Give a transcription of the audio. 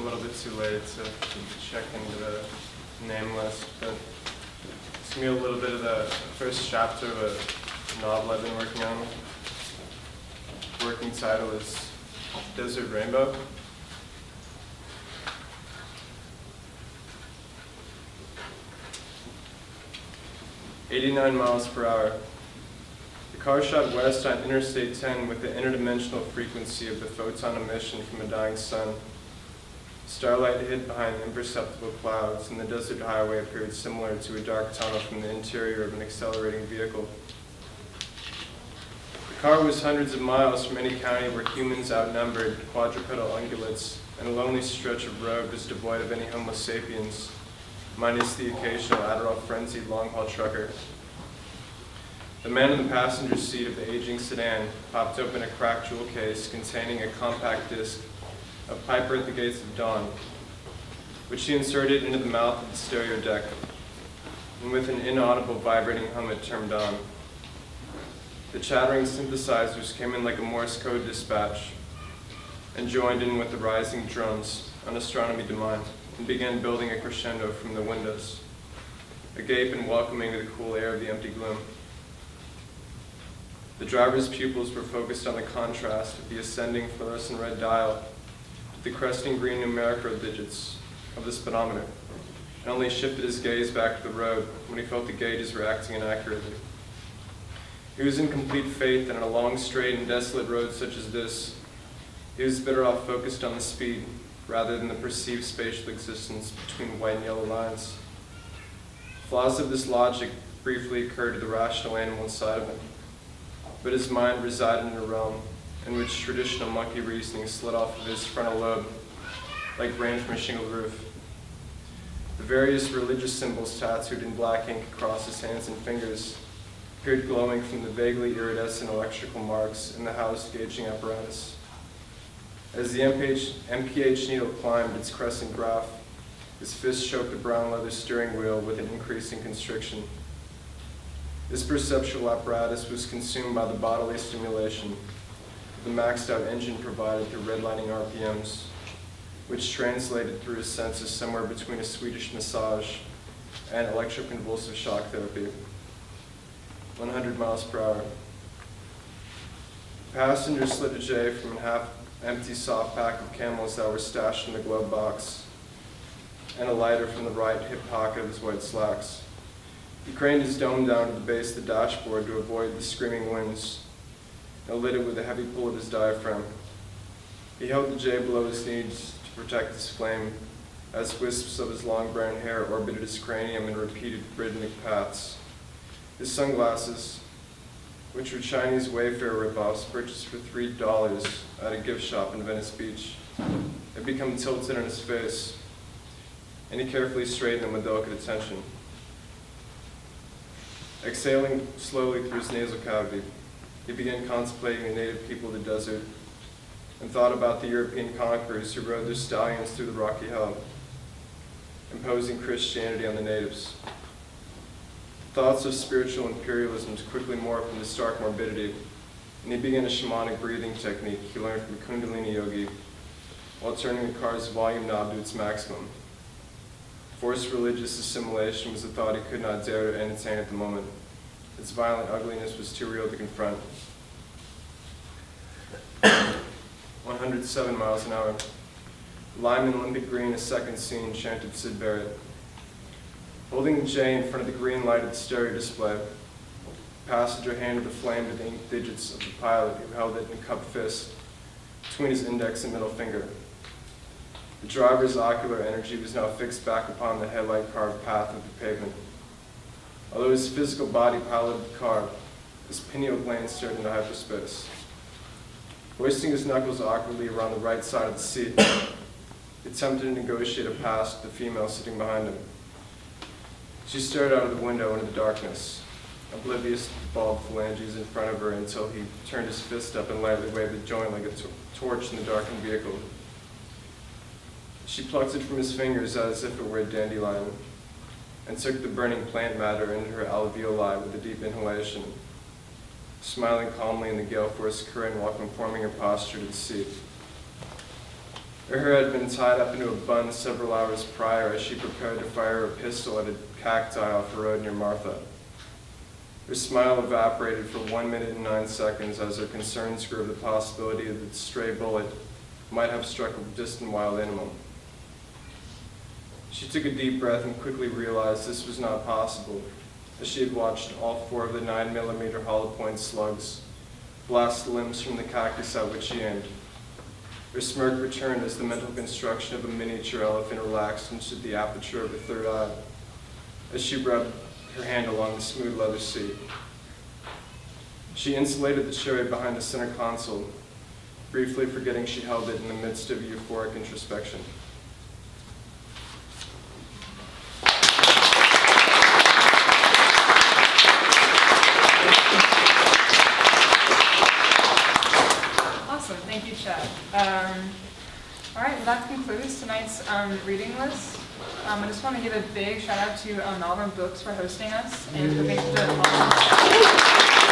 little bit too late to check into the name list, but it's going to be a little bit of the first chapter of a novel I've been working on. The working title is Desert Rainbow. "89 miles per hour. The car shot west on Interstate 10 with the interdimensional frequency of the photon emission from a dying sun. Starlight hid behind imperceptible clouds, and the desert highway appeared similar to a dark tunnel from the interior of an accelerating vehicle. The car was hundreds of miles from any county where humans outnumbered quadrupedal ungulates, and a lonely stretch of road was devoid of any Homo sapiens, minus the occasional Adderall-frenzied long-haul trucker. The man in the passenger seat of the aging sedan popped open a cracked jewel case containing a compact disc of Piper at the Gates of Dawn, which he inserted into the mouth of the stereo deck, and with an inaudible vibrating hum it turned on. The chattering synthesizers came in like a Morse code dispatch and joined in with the rising drums on Astronomy de Mind, and began building a crescendo from the windows, agape and welcoming to the cool air of the empty gloom. The driver's pupils were focused on the contrast of the ascending fluorescent red dial to the cresting green numerical digits of the speedometer, and only shifted his gaze back to the road when he felt the gauges were acting inaccurately. He was in complete faith that on a long, straight, and desolate road such as this, he was better off focused on the speed rather than the perceived spatial existence between white and yellow lines. Flaws of this logic briefly occurred to the rational animal inside of him, but his mind resided in a realm in which traditional monkey reasoning slid off of his frontal lobe like rain from a shingled roof. The various religious symbols tattooed in black ink across his hands and fingers appeared glowing from the vaguely iridescent electrical marks in the housed gauging apparatus. As the MPH needle climbed its crescent graph, his fist choked the brown leather steering wheel with an increasing constriction. This perceptual apparatus was consumed by the bodily stimulation the maxed out engine provided through redlining RPMs, which translated through his senses somewhere between a Swedish massage and electroconvulsive shock therapy. 100 miles per hour. The passenger slid a J from a half-empty soft pack of Camels that were stashed in the glove box, and a lighter from the right hip pocket of his white slacks. He craned his dome down to the base of the dashboard to avoid the screaming winds, and lit it with a heavy pull of his diaphragm. He held the J below his knees to protect his flame, as wisps of his long brown hair orbited his cranium in repeated rhythmic paths. His sunglasses, which were Chinese Wayfarer rip-offs purchased for $3 at a gift shop in Venice Beach, had become tilted on his face, and he carefully straightened them with delicate attention. Exhaling slowly through his nasal cavity, he began contemplating the native people of the desert and thought about the European conquerors who rode their stallions through the rocky hell, imposing Christianity on the natives. Thoughts of spiritual imperialism quickly morphed into stark morbidity, and he began a shamanic breathing technique he learned from a Kundalini yogi while turning the car's volume knob to its maximum. Forced religious assimilation was a thought he could not dare to entertain at the moment. Its violent ugliness was too real to confront. 107 miles an hour. Lime and limpid green, a second scene, chanted Sid Barrett. Holding the J in front of the green lighted stereo display, the passenger handed the flame to the ink digits of the pilot, who held it in a cupped fist between his index and middle finger. The driver's ocular energy was now fixed back upon the headlight-carved path of the pavement. Although his physical body piloted the car, his pineal gland stared into hyperspace. Hoisting his knuckles awkwardly around the right side of the seat, he attempted to negotiate a pass with the female sitting behind him. She stared out of the window into the darkness, oblivious to the bald phalanges in front of her, until he turned his fist up and lightly waved the joint like a torch in the darkened vehicle. She plucked it from his fingers as if it were a dandelion, and took the burning plant matter into her alveoli with a deep inhalation, smiling calmly in the gale force current while conforming her posture to the seat. Her hair had been tied up into a bun several hours prior as she prepared to fire a pistol at a cacti off the road near Martha. Her smile evaporated for 1 minute and 9 seconds as her concerns grew of the possibility that the stray bullet might have struck a distant wild animal. She took a deep breath and quickly realized this was not possible, as she had watched all 4 of the 9mm hollow point slugs blast limbs from the cactus at which she aimed. Her smirk returned as the mental construction of a miniature elephant relaxed into the aperture of her third eye, as she rubbed her hand along the smooth leather seat. She insulated the cherry behind the center console, briefly forgetting she held it in the midst of euphoric introspection. Awesome, thank you, Chad. All right, well, that concludes tonight's reading list. I just want to give a big shout out to Malvern Books for hosting us and for being such a